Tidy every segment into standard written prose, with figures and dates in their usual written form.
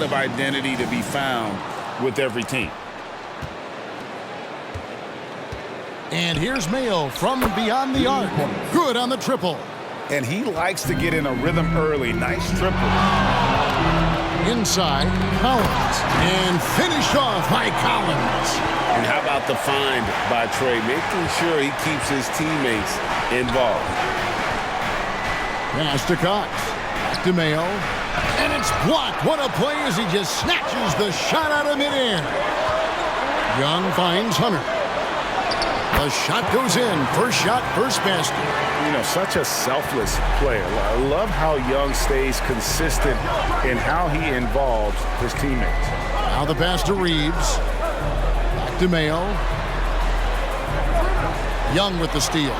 of identity to be found with every team. And here's Mayo from beyond the arc. Good on the triple. And he likes to get in a rhythm early. Nice triple. Inside, Collins. And finished off by Collins. And how about the find by Trey, making sure he keeps his teammates involved. Pass to Cox. Back to Mayo. And it's blocked. What a play as he just snatches the shot out of midair. Young finds Hunter. The shot goes in. First shot, first basket. You know, such a selfless player. I love how Young stays consistent in how he involves his teammates. Now the pass to Reeves. Back to Mayo. Young with the steal.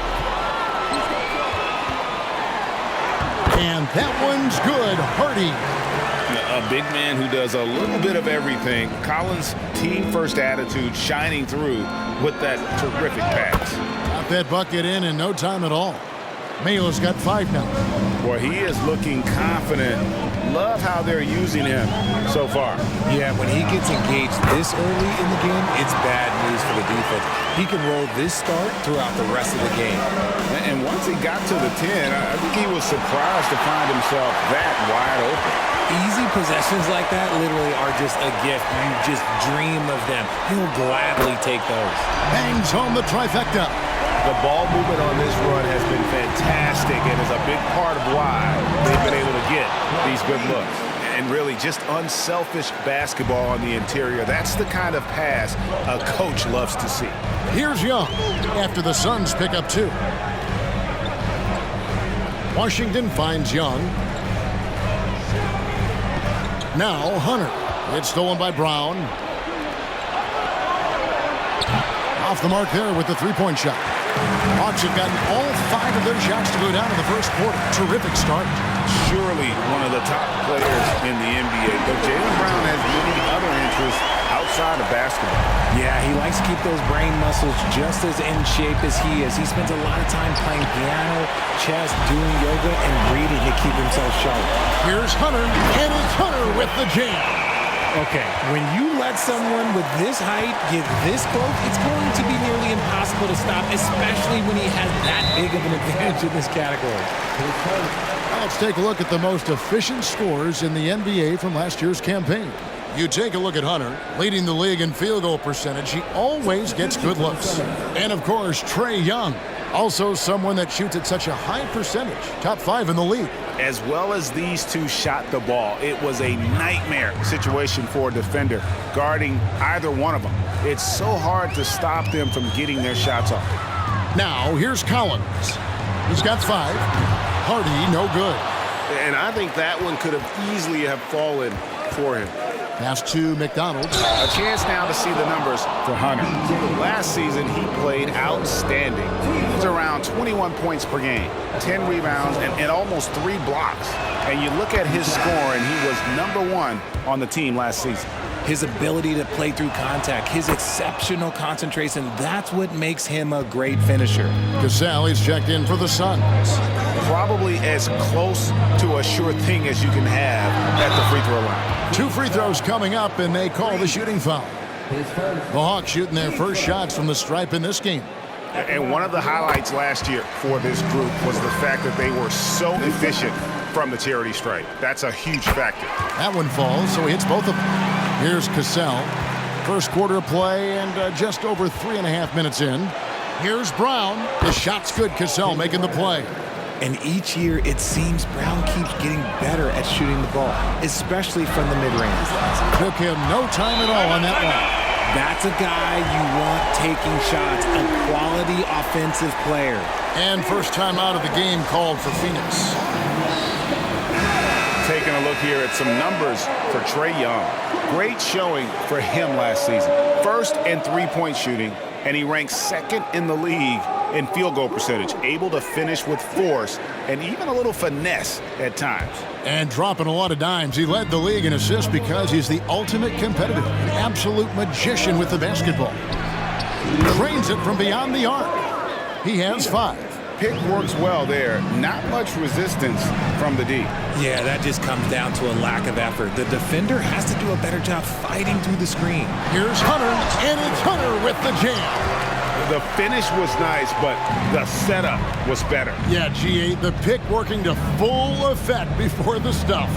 And that one's good. Hardy. A big man who does a little bit of everything. Collins' team-first attitude shining through with that terrific pass. Got that bucket in no time at all. Mayo's got 5 now. Boy, he is looking confident. Love how they're using him so far. Yeah, when he gets engaged this early in the game, it's bad news for the defense. He can roll this start throughout the rest of the game. And once he got to the 10, I think he was surprised to find himself that wide open. Easy possessions like that literally are just a gift. You just dream of them. He'll gladly take those. Bangs home the trifecta. The ball movement on this run has been fantastic and is a big part of why they've been able to get these good looks. And really just unselfish basketball on the interior. That's the kind of pass a coach loves to see. Here's Young after the Suns pick up 2. Washington finds Young. Now Hunter. It's stolen by Brown. Off the mark there with the three-point shot. Hawks have gotten all 5 of their shots to go down in the first quarter. Terrific start. Surely one of the top players in the NBA, but Jaylen Brown has many other interests outside of basketball. Yeah, he likes to keep those brain muscles just as in shape as he is. He spends a lot of time playing piano, chess, doing yoga, and reading to keep himself sharp. Here's Hunter, and it's Hunter with the jam. Okay, when you let someone with this height get this close, it's going to be nearly impossible to stop, especially when he has that big of an advantage in this category. Now let's take a look at the most efficient scorers in the NBA from last year's campaign. You take a look at Hunter, leading the league in field goal percentage. He always gets good looks. And, of course, Trae Young, also someone that shoots at such a high percentage, top 5 in the league. As well as these two shot the ball, it was a nightmare situation for a defender guarding either one of them. It's so hard to stop them from getting their shots off. Now, here's Collins. He's got 5. Hardy, no good. And I think that one could have easily have fallen for him. Pass to McDonald. A chance now to see the numbers for Hunter. Last season, he played outstanding. He was around 21 points per game, 10 rebounds, and almost 3 blocks. And you look at his score, and he was #1 on the team last season. His ability to play through contact, his exceptional concentration, that's what makes him a great finisher. Cassell is checked in for the Suns. Probably as close to a sure thing as you can have at the free throw line. 2 free throws coming up, and they call the shooting foul. The Hawks shooting their first shots from the stripe in this game. And one of the highlights last year for this group was the fact that they were so efficient from the charity stripe. That's a huge factor. That one falls, so he hits both of them. Here's Cassell. First quarter of play and just over 3.5 minutes in. Here's Brown. The shot's good. Cassell making the play. And each year, it seems Brown keeps getting better at shooting the ball, especially from the mid-range. Took him no time at all on that one. That's a guy you want taking shots, a quality offensive player. And first time out of the game called for Phoenix. Taking a look here at some numbers for Trae Young. Great showing for him last season. First in three-point shooting, and he ranks 2nd in the league in field goal percentage, able to finish with force and even a little finesse at times. And dropping a lot of dimes. He led the league in assists because he's the ultimate competitor, an absolute magician with the basketball. Trains it from beyond the arc. He has 5. pick works well there. Not much resistance from the D. Yeah, that just comes down to a lack of effort. The defender has to do a better job fighting through the screen. Here's Hunter, and it's Hunter with the jam. The finish was nice, but the setup was better. Yeah, GA, the pick working to full effect before the stuff.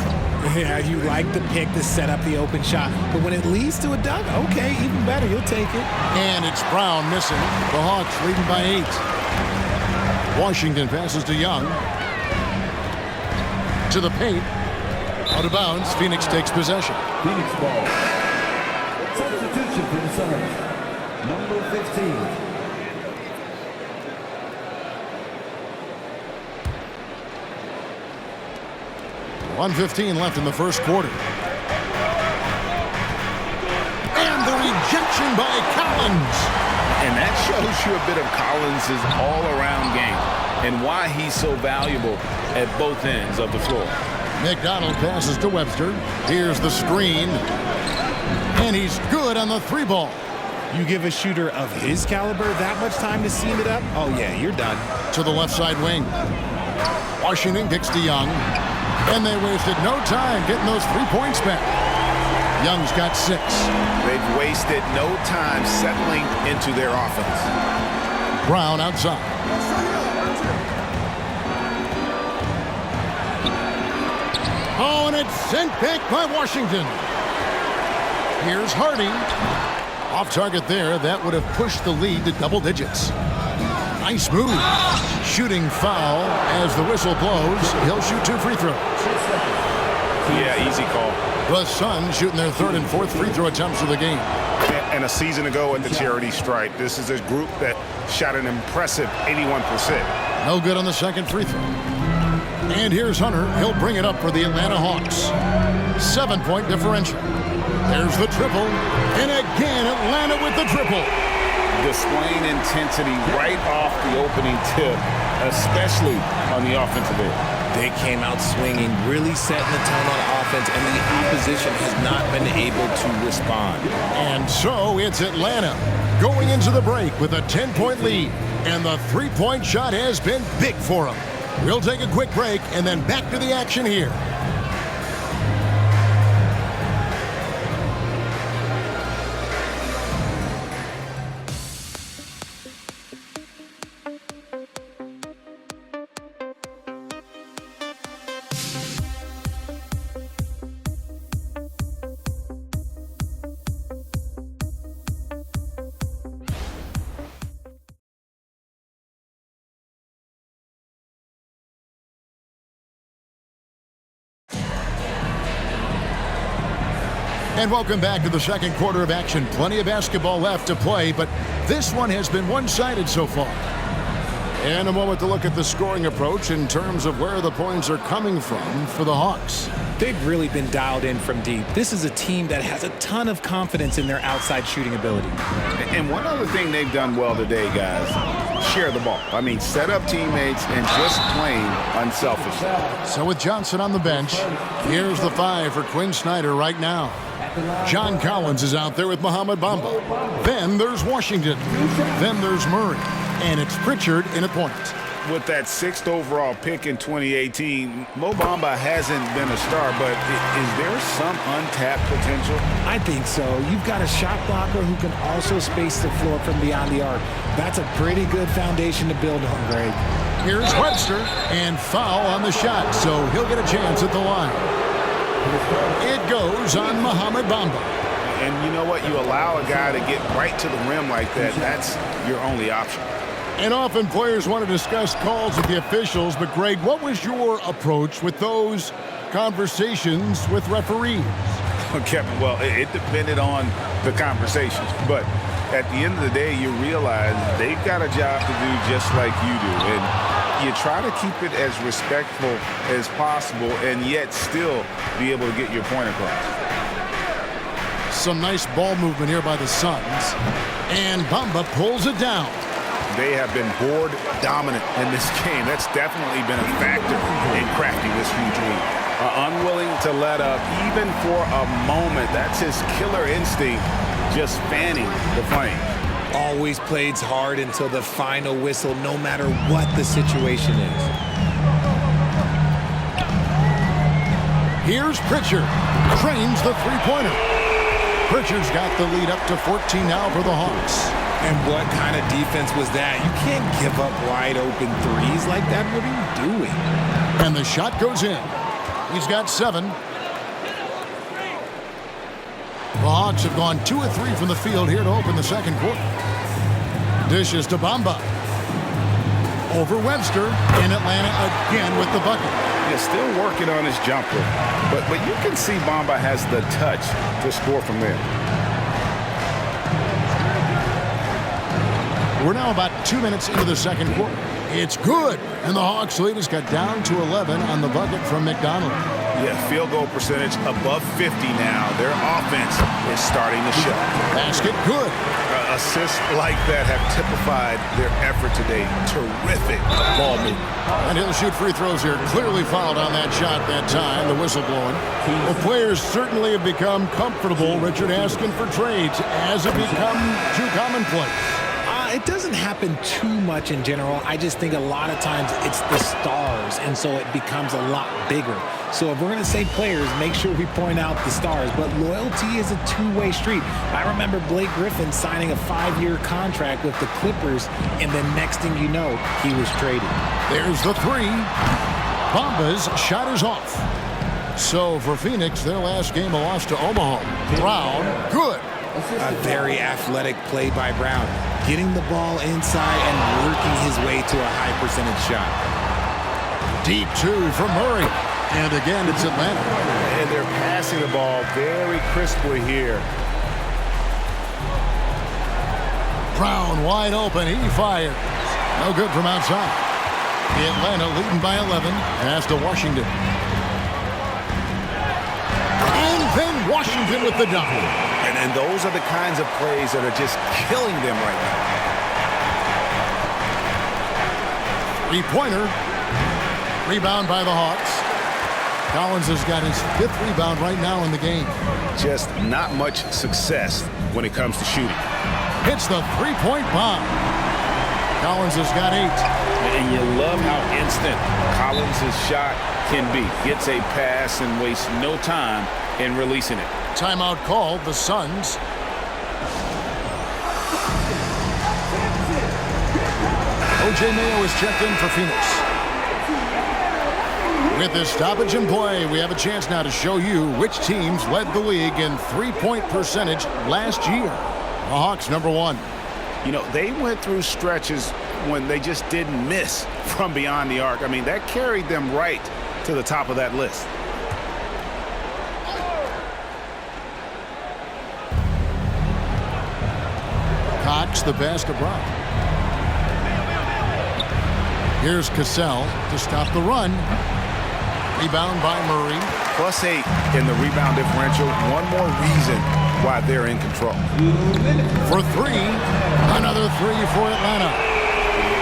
Yeah, you like the pick to set up the open shot, but when it leads to a dunk, okay, even better, you'll take it. And it's Brown missing. The Hawks leading by 8. Washington passes to Young. To the paint. Out of bounds, Phoenix takes possession. Phoenix ball. Substitution for the Suns. Number 15. 1:15 left in the first quarter. And the rejection by Collins. And that shows you a bit of Collins' all-around game and why he's so valuable at both ends of the floor. McDonald passes to Webster. Here's the screen. And he's good on the 3 ball. You give a shooter of his caliber that much time to seam it up, oh yeah, you're done. To the left side wing. Washington kicks to Young. And they wasted no time getting those 3 points back. Young's got 6. They've wasted no time settling into their offense. Brown outside. Oh, and it's sent back by Washington. Here's Hardy. Off target there. That would have pushed the lead to double digits. Nice move. Shooting foul as the whistle blows. He'll shoot 2 free throws. Yeah, easy call. The Suns shooting their 3rd and 4th free throw attempts of the game. And a season ago at the charity stripe, this is a group that shot an impressive 81%. No good on the 2nd free throw. And here's Hunter. He'll bring it up for the Atlanta Hawks. 7-point differential. There's the triple. And again, Atlanta with the triple. Displaying intensity right off the opening tip, especially on the offensive end. They came out swinging, really setting the tone on offense, and the opposition has not been able to respond. And so it's Atlanta going into the break with a 10-point lead. And the 3-point shot has been big for them. We'll take a quick break and then back to the action here. And welcome back to the second quarter of action. Plenty of basketball left to play, but this one has been one-sided so far. And a moment to look at the scoring approach in terms of where the points are coming from for the Hawks. They've really been dialed in from deep. This is a team that has a ton of confidence in their outside shooting ability. And one other thing they've done well today, guys, share the ball. I mean, set up teammates and just plain unselfishly. So with Johnson on the bench, here's the 5 for Quinn Snyder right now. John Collins is out there with Mohamed Bamba. Then there's Washington. Then there's Murray. And it's Pritchard in at point. With that 6th overall pick in 2018, Mo Bamba hasn't been a star, but is there some untapped potential? I think so. You've got a shot blocker who can also space the floor from beyond the arc. That's a pretty good foundation to build on, Greg. Here's Webster, and foul on the shot, so he'll get a chance at the line. It goes on Mohamed Bamba. And you know what? You allow a guy to get right to the rim like that, that's your only option. And often players want to discuss calls with the officials, but Greg, what was your approach with those conversations with referees? Kevin, well, it depended on the conversations, but at the end of the day, you realize they've got a job to do just like you do, and you try to keep it as respectful as possible and yet still be able to get your point across. Some nice ball movement here by the Suns, and Bamba pulls it down. They have been board dominant in this game. That's definitely been a factor in crafting this huge lead. Unwilling to let up even for a moment. That's his killer instinct, just fanning the flame. Always plays hard until the final whistle, no matter what the situation is. Here's Pritchard. Trains the three-pointer. Pritchard's got the lead up to 14 now for the Hawks. And what kind of defense was that? You can't give up wide open threes like that. What are you doing? And the shot goes in. He's got 7. The Hawks have gone 2 of 3 from the field here to open the second quarter. Dishes to Bamba. Over Webster. In Atlanta again with the bucket. He's still working on his jumper, but you can see Bamba has the touch to score from there. We're now about 2 minutes into the second quarter. It's good, and the Hawks lead has got down to 11 on the bucket from McDonald. Yeah, field goal percentage above 50 now. Their offense is starting to show. Basket good. Assists like that have typified their effort today. Terrific ball movement. And he'll shoot free throws here. Clearly fouled on that shot that time, the whistle blowing. Well, players certainly have become comfortable, Richard, asking for trades. Has it become too commonplace? It doesn't happen too much in general. I just think a lot of times it's the stars, and so it becomes a lot bigger. So if we're going to say players, make sure we point out the stars. But loyalty is a two-way street. I remember Blake Griffin signing a 5-year contract with the Clippers, and the next thing you know, he was traded. There's the 3. Bamba's shot is off. So for Phoenix, their last game, a loss to Omaha. Brown, good. A very athletic play by Brown, getting the ball inside and working his way to a high percentage shot. Deep 2 from Murray. And again, it's Atlanta. And they're passing the ball very crisply here. Brown wide open. He fires. No good from outside. Atlanta leading by 11. Pass to Washington. And then Washington with the dunk. And those are the kinds of plays that are just killing them right now. Three-pointer. Rebound by the Hawks. Collins has got his 5th rebound right now in the game. Just not much success when it comes to shooting. Hits the three-point bomb. Collins has got 8. And you love how instant Collins' shot can be. Gets a pass and wastes no time in releasing it. Timeout called, the Suns. O.J. Mayo is checked in for Phoenix. With this stoppage in play, we have a chance now to show you which teams led the league in three-point percentage last year. The Hawks, number 1. You know, they went through stretches when they just didn't miss from beyond the arc. I mean, that carried them right to the top of that list. Cox, the pass to Brown. Here's Cassell to stop the run. Rebound by Murray. +8 in the rebound differential. One more reason why they're in control. For 3. Another 3 for Atlanta.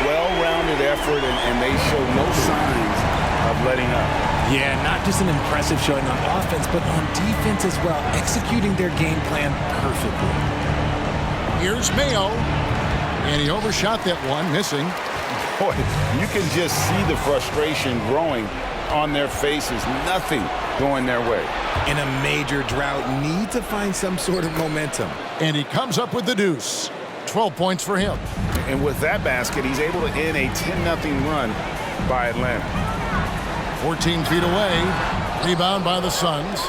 Well-rounded effort, and they show no signs of letting up. Yeah, not just an impressive showing on offense, but on defense as well, executing their game plan perfectly. Here's Mayo. And he overshot that one, missing. Boy, you can just see the frustration growing on their faces. Nothing going their way. In a major drought, need to find some sort of momentum. And he comes up with the deuce. 12 points for him. And with that basket, he's able to end a 10-0 run by Atlanta. 14 feet away. Rebound by the Suns.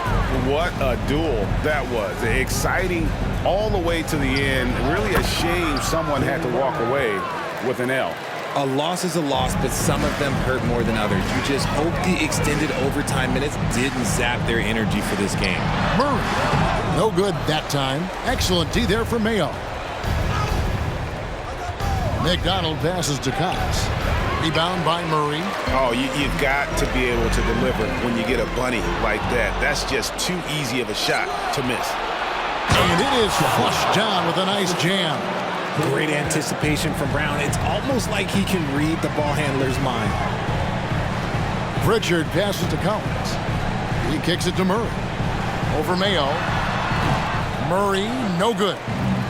What a duel that was. Exciting all the way to the end. Really a shame someone had to walk away with an L. A loss is a loss, but some of them hurt more than others. You just hope the extended overtime minutes didn't zap their energy for this game. Murray. No good that time. Excellent D there for Mayo. McDonald passes to Cox. Rebound by Murray. Oh, you've got to be able to deliver when you get a bunny like that. That's just too easy of a shot to miss. And it is flushed down with a nice jam. Great anticipation from Brown. It's almost like he can read the ball handler's mind. Pritchard passes to Collins. He kicks it to Murray. Over Mayo. Murray, no good.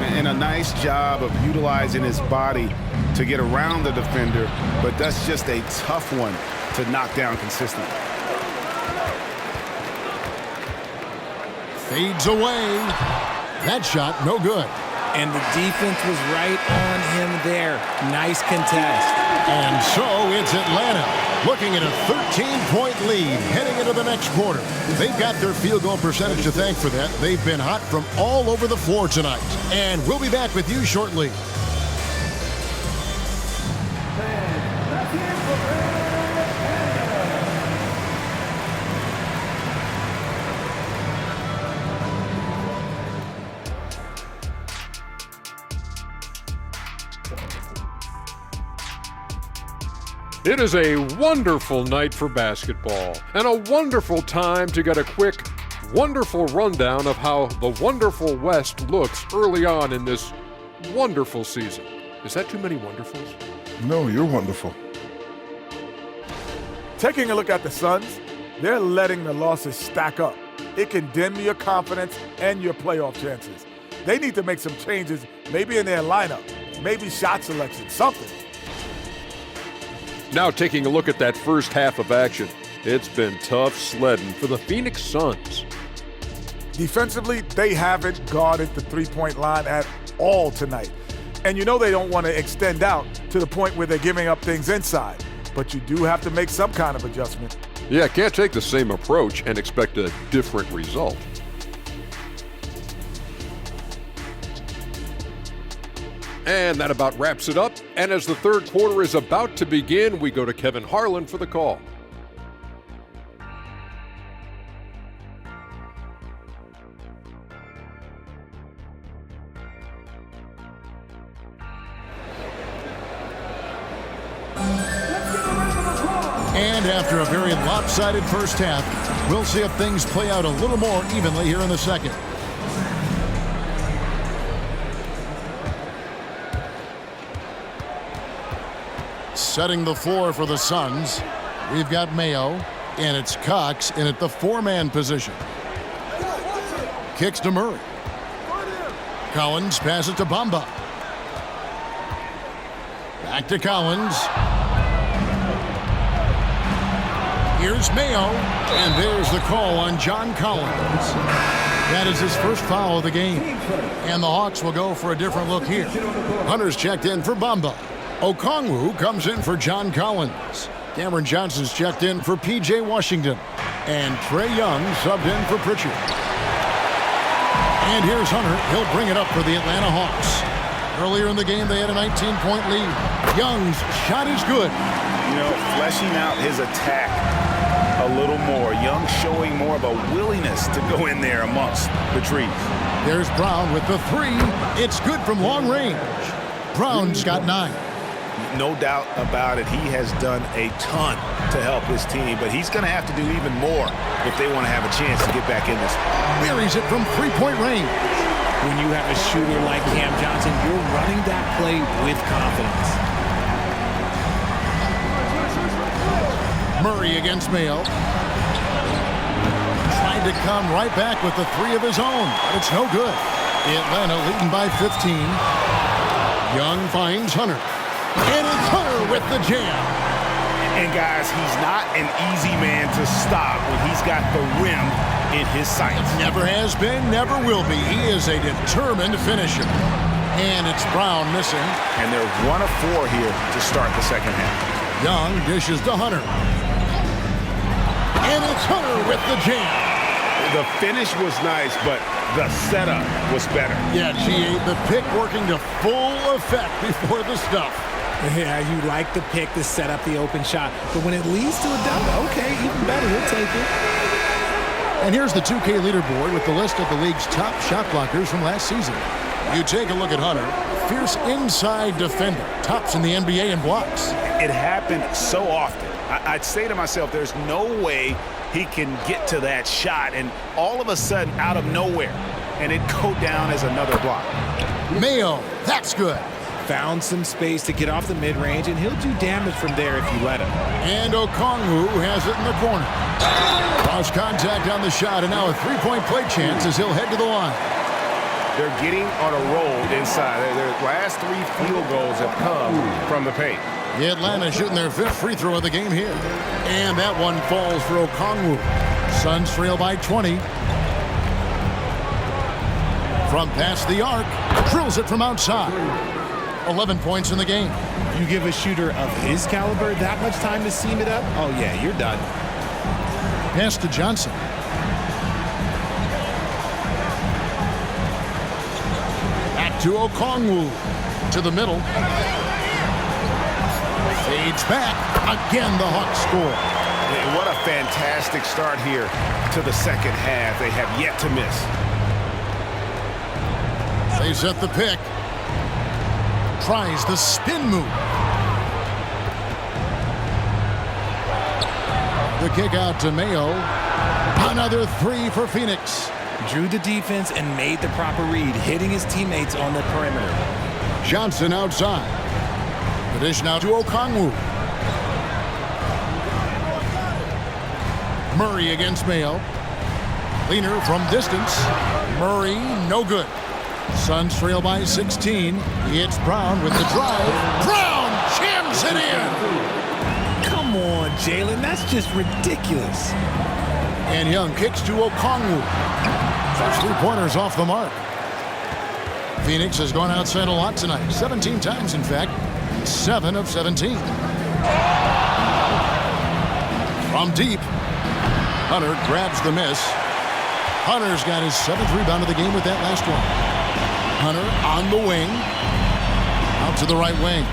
And a nice job of utilizing his body to get around the defender, but that's just a tough one to knock down consistently. Fades away. That shot, no good. And the defense was right on him there. Nice contest. And so it's Atlanta looking at a 13-point lead heading into the next quarter. They've got their field goal percentage to thank for that. They've been hot from all over the floor tonight. And we'll be back with you shortly. It is a wonderful night for basketball and a wonderful time to get a quick, wonderful rundown of how the wonderful West looks early on in this wonderful season. Is that too many wonderfuls? No, you're wonderful. Taking a look at the Suns, they're letting the losses stack up. It can dim your confidence and your playoff chances. They need to make some changes, maybe in their lineup, maybe shot selection, something. Now taking a look at that first half of action, it's been tough sledding for the Phoenix Suns. Defensively, they haven't guarded the three-point line at all tonight. And you know they don't want to extend out to the point where they're giving up things inside. But you do have to make some kind of adjustment. Yeah, can't take the same approach and expect a different result. And that about wraps it up. And as the third quarter is about to begin, we go to Kevin Harlan for the call. And after a very lopsided first half, we'll see if things play out a little more evenly here in the second. Setting the floor for the Suns, we've got Mayo, and it's Cox in at the four-man position. Kicks to Murray. Collins passes to Bamba. Back to Collins. Here's Mayo, and there's the call on John Collins. That is his first foul of the game. And the Hawks will go for a different look here. Hunter's checked in for Bamba. Okongwu comes in for John Collins. Cameron Johnson's checked in for P.J. Washington. And Trae Young subbed in for Pritchard. And here's Hunter. He'll bring it up for the Atlanta Hawks. Earlier in the game, they had a 19-point lead. Young's shot is good. You know, fleshing out his attack a little more. Young showing more of a willingness to go in there amongst the trees. There's Brown with the three. It's good from long range. Brown's got 9. No doubt about it, he has done a ton to help his team, but he's going to have to do even more if they want to have a chance to get back in this. Buries it from three-point range. When you have a shooter like Cam Johnson, you're running that play with confidence. Murray against Mayo. Trying to come right back with the three of his own, but it's no good. Atlanta leading by 15. Young finds Hunter. And it's Hunter with the jam. And guys, he's not an easy man to stop when he's got the rim in his sights. Never has been, never will be. He is a determined finisher. And it's Brown missing. And they're 1 of 4 here to start the second half. Young dishes to Hunter. And it's Hunter with the jam. The finish was nice, but the setup was better. Yeah, G.A., the pick working to full effect before the stuff. Yeah, you like the pick to set up the open shot. But when it leads to a dunk, okay, even better, we'll take it. And here's the 2K leaderboard with the list of the league's top shot blockers from last season. You take a look at Hunter. Fierce inside defender. Tops in the NBA in blocks. It happened so often. I'd say to myself, there's no way he can get to that shot. And all of a sudden, out of nowhere, and it go down as another block. Mayo, that's good. Found some space to get off the mid-range, and he'll do damage from there if you let him. And Okongwu has it in the corner. Cross contact on the shot, and now a three-point play chance as he'll head to the line. They're getting on a roll inside. Their last 3 field goals have come from the paint. The Atlanta shooting their 5th free throw of the game here. And that one falls for Okongwu. Suns trail by 20. From past the arc, drills it from outside. 11 points in the game. You give a shooter of his caliber that much time to seam it up, oh yeah, you're done. Pass to Johnson. Back to Okongwu. To the middle. Fades back. Again, the Hawks score. What a fantastic start here to the second half. They have yet to miss. They set the pick. Tries the spin move. The kick out to Mayo. Another 3 for Phoenix. Drew the defense and made the proper read, hitting his teammates on the perimeter. Johnson outside. The dish now to Okongwu. Murray against Mayo. Leaner from distance. Murray, no good. Suns trail by 16. He hits Brown with the drive. Brown jams it in. Come on, Jalen, that's just ridiculous. And Young kicks to Okongwu. First 3-pointers off the mark. Phoenix has gone outside a lot tonight. 17 times, in fact. 7 of 17. From deep. Hunter grabs the miss. Hunter's got his 7th rebound of the game with that last one. Hunter on the wing. Out to the right wing.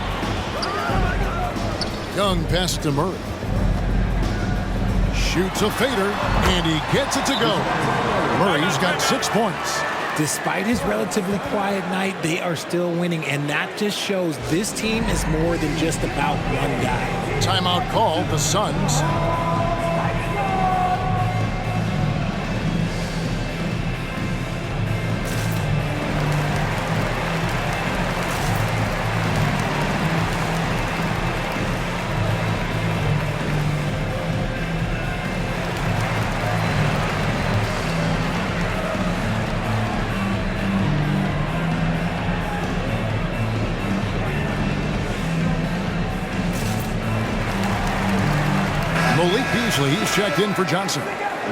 Young passes to Murray. Shoots a fader, and he gets it to go. Murray's got 6 points. Despite his relatively quiet night, they are still winning, and that just shows this team is more than just about one guy. Timeout call, the Suns. He's checked in for Johnson.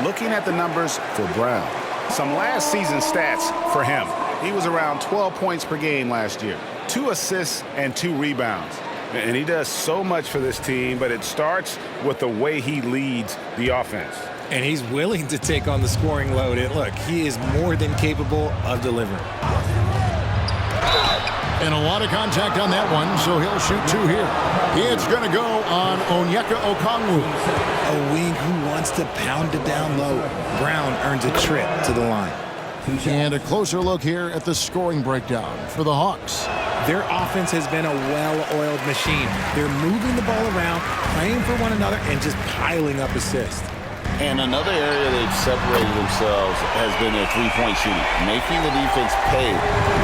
Looking at the numbers for Brown. Some last season stats for him. He was around 12 points per game last year. 2 assists and 2 rebounds. And he does so much for this team, but it starts with the way he leads the offense. And he's willing to take on the scoring load. And look, he is more than capable of delivering. And a lot of contact on that one, so he'll shoot 2 here. It's going to go on Onyeka Okongwu. A wing who wants to pound it down low. Brown earns a trip to the line. And a closer look here at the scoring breakdown for the Hawks. Their offense has been a well-oiled machine. They're moving the ball around, playing for one another, and just piling up assists. And another area they've separated themselves has been their three-point shooting, making the defense pay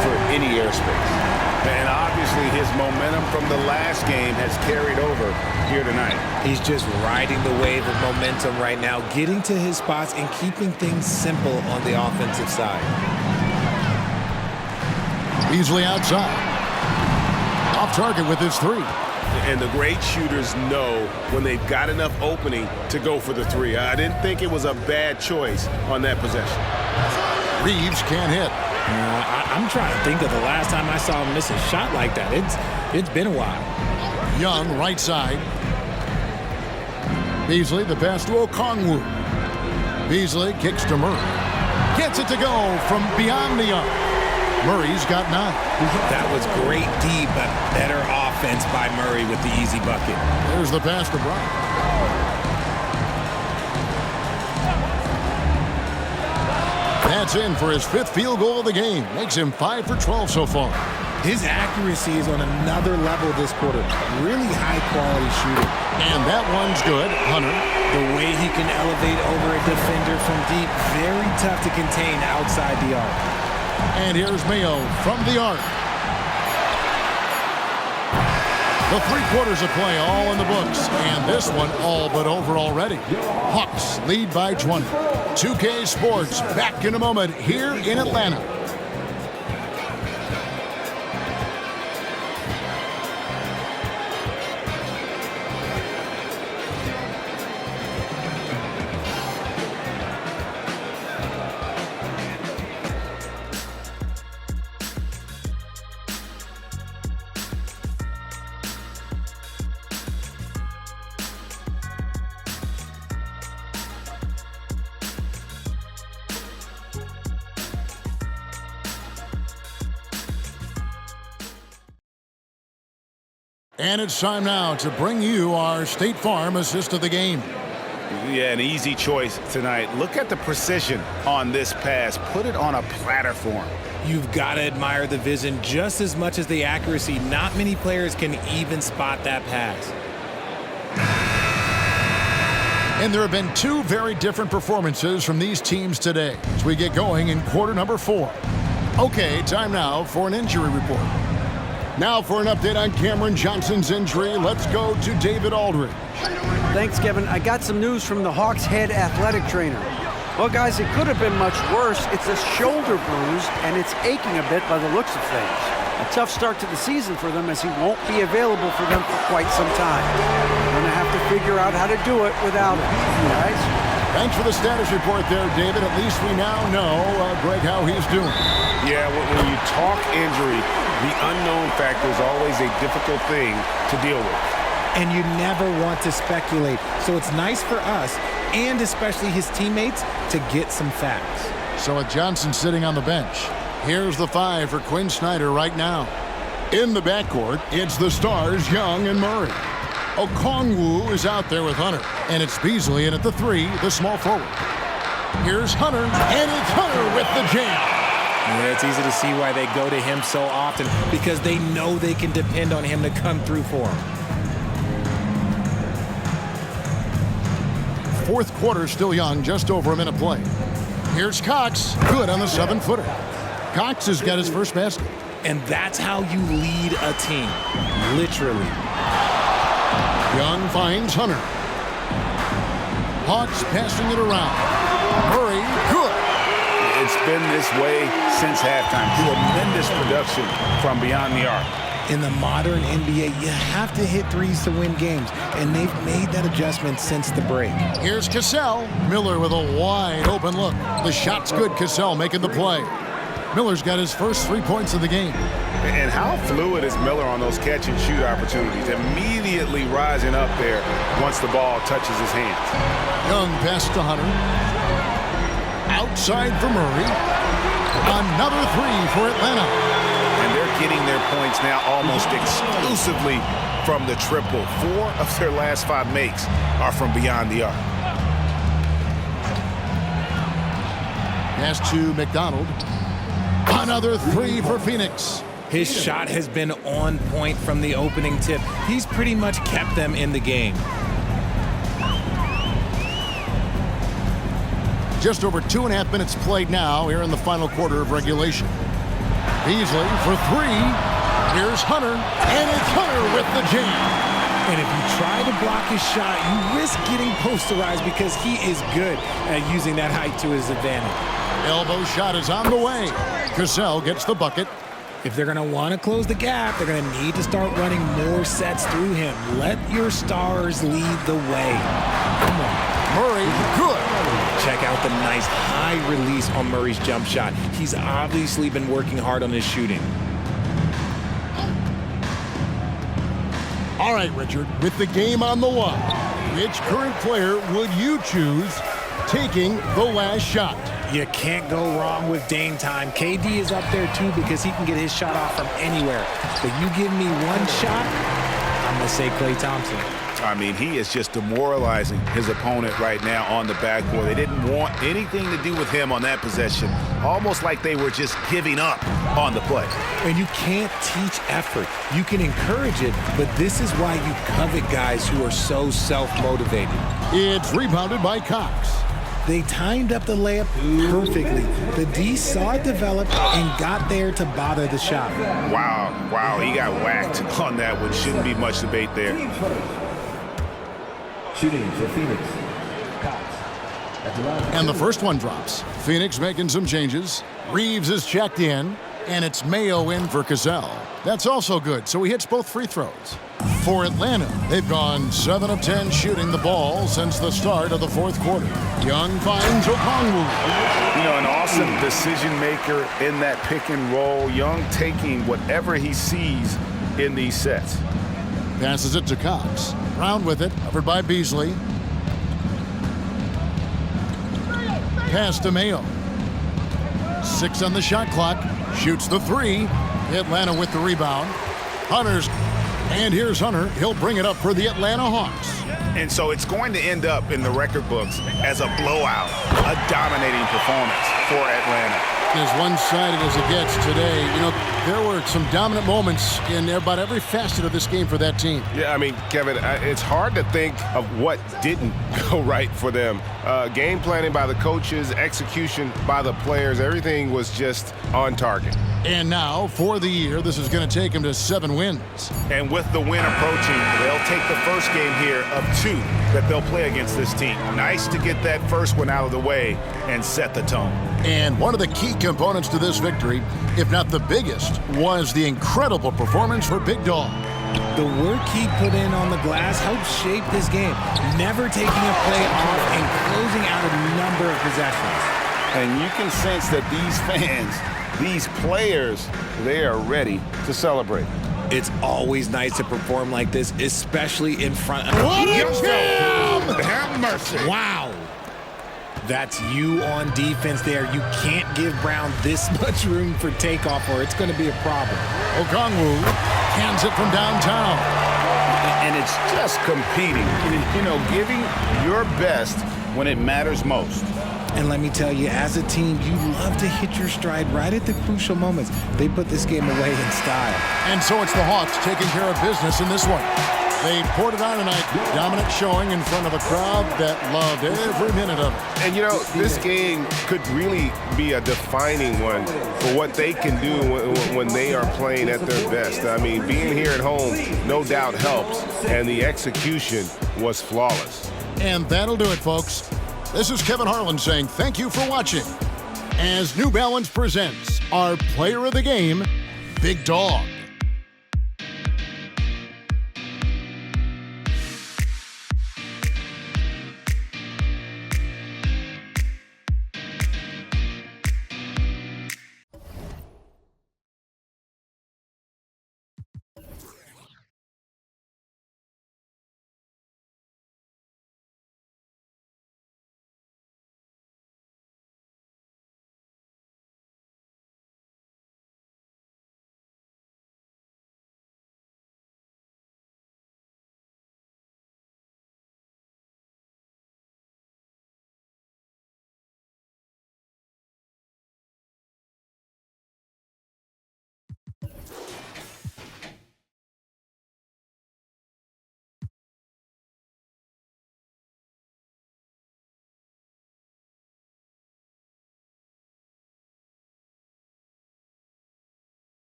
for any airspace. And obviously his momentum from the last game has carried over here tonight. He's just riding the wave of momentum right now, getting to his spots and keeping things simple on the offensive side. Beasley outside. Off target with his 3. And the great shooters know when they've got enough opening to go for the 3. I didn't think it was a bad choice on that possession. Reeves can't hit. I'm trying to think of the last time I saw him miss a shot like that. It's been a while. Young, right side. Beasley, the pass to Okongwu. Beasley kicks to Murray. Gets it to go from beyond the arc. Murray's got 9. That was great D, but better offense by Murray with the easy bucket. There's the pass to Brown. That's in for his 5th field goal of the game. Makes him 5 for 12 so far. His accuracy is on another level this quarter. Really high-quality shooting. And that one's good. Hunter. The way he can elevate over a defender from deep, very tough to contain outside the arc. And here's Mayo from the arc. The 3 quarters of play all in the books. And this one all but over already. Hawks lead by 20. 2K Sports back in a moment here in Atlanta. And it's time now to bring you our State Farm assist of the game. Yeah, an easy choice tonight. Look at the precision on this pass. Put it on a platter form. You've got to admire the vision just as much as the accuracy. Not many players can even spot that pass. And there have been two very different performances from these teams today as we get going in quarter number 4. Okay, time now for an injury report. Now for an update on Cameron Johnson's injury, let's go to David Aldridge. Thanks, Kevin. I got some news from the Hawks head athletic trainer. Well, guys, it could have been much worse. It's a shoulder bruise, and it's aching a bit by the looks of things. A tough start to the season for them as he won't be available for them for quite some time. We're going to have to figure out how to do it without him, guys. Thanks for the status report there, David. At least we now know, Greg, how he's doing. Yeah, when you talk injury, the unknown factor is always a difficult thing to deal with. And you never want to speculate. So it's nice for us, and especially his teammates, to get some facts. So with Johnson sitting on the bench, here's the 5 for Quinn Snyder right now. In the backcourt, it's the stars Young and Murray. Okongwu is out there with Hunter, and it's Beasley in at the 3, the small forward. Here's Hunter, and it's Hunter with the jam. Yeah, it's easy to see why they go to him so often, because they know they can depend on him to come through for them. Fourth quarter still young, just over a minute play. Here's Cox, good on the 7-footer. Cox has got his first basket. And that's how you lead a team, literally. Young finds Hunter. Hawks passing it around. Murray, good. It's been this way since halftime. Tremendous production from beyond the arc. In the modern NBA, you have to hit threes to win games, and they've made that adjustment since the break. Here's Cassell. Miller with a wide open look. The shot's good. Cassell making the play. Miller's got his first 3 points of the game. And how fluid is Miller on those catch-and-shoot opportunities? Immediately rising up there once the ball touches his hands. Young pass to Hunter. Outside for Murray. Another 3 for Atlanta. And they're getting their points now almost exclusively from the triple. 4 of their last 5 makes are from beyond the arc. Pass to McDonald. Another 3 for Phoenix. His shot has been on point from the opening tip. He's pretty much kept them in the game. Just over 2.5 minutes played now here in the final quarter of regulation. Beasley for 3. Here's Hunter, and it's Hunter with the jam. And if you try to block his shot, you risk getting posterized because he is good at using that height to his advantage. Elbow shot is on the way. Cassell gets the bucket. If they're going to want to close the gap, they're going to need to start running more sets through him. Let your stars lead the way. Come on. Murray, good. Check out the nice high release on Murray's jump shot. He's obviously been working hard on his shooting. All right, Richard, with the game on the line, which current player would you choose taking the last shot? You can't go wrong with Dame time. KD is up there too because he can get his shot off from anywhere. But you give me one shot, I'm going to say Klay Thompson. I mean, he is just demoralizing his opponent right now on the backboard. They didn't want anything to do with him on that possession. Almost like they were just giving up on the play. And you can't teach effort. You can encourage it, but this is why you covet guys who are so self-motivated. It's rebounded by Cox. They timed up the layup perfectly. The D saw it develop and got there to bother the shot. Wow, he got whacked on that one. Shouldn't be much debate there. Shooting for Phoenix. Cox. And the first one drops. Phoenix making some changes. Reeves is checked in, and it's Mayo in for Cassell. That's also good, so he hits both free throws. For Atlanta, they've gone 7 of 10 shooting the ball since the start of the fourth quarter. Young finds Okongwu. You know, an awesome decision maker in that pick and roll. Young taking whatever he sees in these sets. Passes it to Cox. Brown with it, covered by Beasley. Pass to Mayo. 6 on the shot clock. Shoots the 3. Atlanta with the rebound. Hunter's And here's Hunter. He'll bring it up for the Atlanta Hawks. And so it's going to end up in the record books as a blowout, a dominating performance for Atlanta. As one-sided as it gets today, there were some dominant moments in about every facet of this game for that team. Yeah, I mean, Kevin, it's hard to think of what didn't go right for them. Game planning by the coaches, execution by the players, everything was just on target. And now, for the year, this is going to take them to 7 wins. And with the win approaching, they'll take the first game here of 2 that they'll play against this team. Nice to get that first one out of the way and set the tone. And one of the key components to this victory, if not the biggest, was the incredible performance for Big Dog. The work he put in on the glass helped shape this game, never taking a play off and closing out a number of possessions. And you can sense that these fans, these players, they are ready to celebrate. It's always nice to perform like this, especially in front of... What a jam! Have mercy. Wow. That's you on defense there. You can't give Brown this much room for takeoff or it's going to be a problem. Okongwu cans it from downtown. And it's just competing, giving your best when it matters most. And let me tell you, as a team, you love to hit your stride right at the crucial moments. They put this game away in style. And so it's the Hawks taking care of business in this one. They poured it on tonight. Dominant showing in front of a crowd that loved every minute of it. And, this game could really be a defining one for what they can do when they are playing at their best. I mean, being here at home no doubt helps, and the execution was flawless. And that'll do it, folks. This is Kevin Harlan saying thank you for watching as New Balance presents our player of the game, Big Dog.